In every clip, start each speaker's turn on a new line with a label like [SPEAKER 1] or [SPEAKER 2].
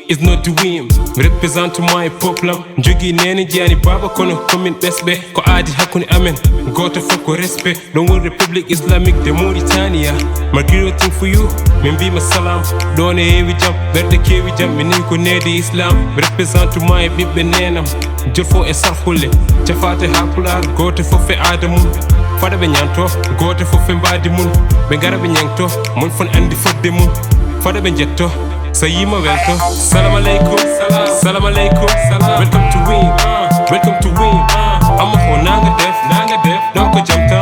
[SPEAKER 1] is not the wim. Represent my poplam jogi neni jani baba kono komin besbe ko adi hakuni amen goto foko respect don't want Republic Islamic de Mauritania Margiro thing for you min bi masalam done hewi jam berde kewi jam min ko nedi Islam represent my bibbe nenam jurfo e sarhulle jafate hakular goto fofe adamun fada be nyanto goto fofe mbadi mun be gara be nyanto mun fon andi fodde mun fada be jetto sayima welto salam alaikum salam alaikum welcome to win welcome to win amma ho nanga def doko jamta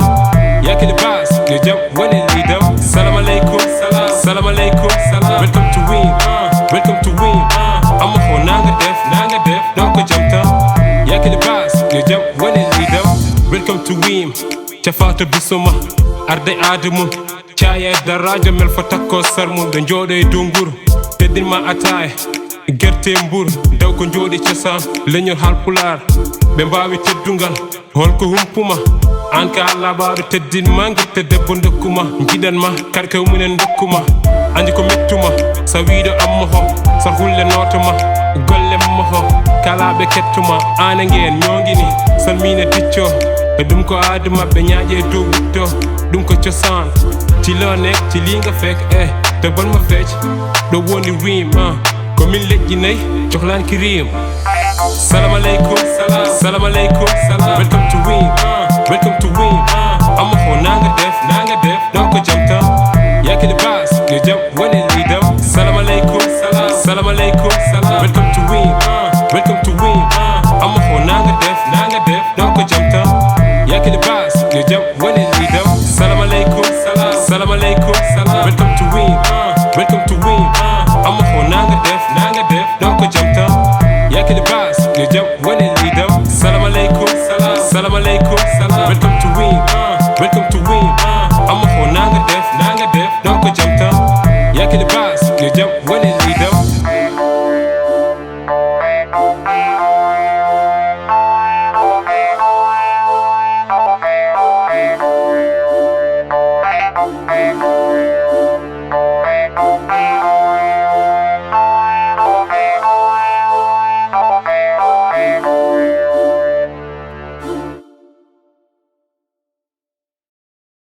[SPEAKER 1] yakile bas ne jam woni lidam salam alaikum welcome to win welcome to win amma ho nanga def doko jamta yakile bas ne jam woni lidam welcome to win chafata bisuma arde adamun chaya daraja mel fatakko sarmun do jode donguru teddin ma ataye gerte mbur daw ko jodi ciosan leñol halpular be mbawi teddungal holko humpuma an ka Allah baado teddin ma ngirte debbo dokkuma jidan ma karke munen dokkuma andi ko mettuma sa wiido amma ho sa hulle notuma golle mo ho kala be kettuma an ngeen nyongini salmina ticcio e dum ko aduma be nyaaje do wutto dum ko ciosan ci lo nek ci li nga fek te bon ma fecc do woni rim ko min lejji nay joxlan ki rim salam alaikum welcome to win amma ho nanga def doko jamta yakile bas ne jam woni lidam salam alaikum welcome to win amma ho nanga def doko jamta yakile bas ne jam woni lidam salam alaikum welcome to win amma ho nanga def doko jamta yakile bas ne jam woni lidam salam alaikum welcome to win amma ho nanga def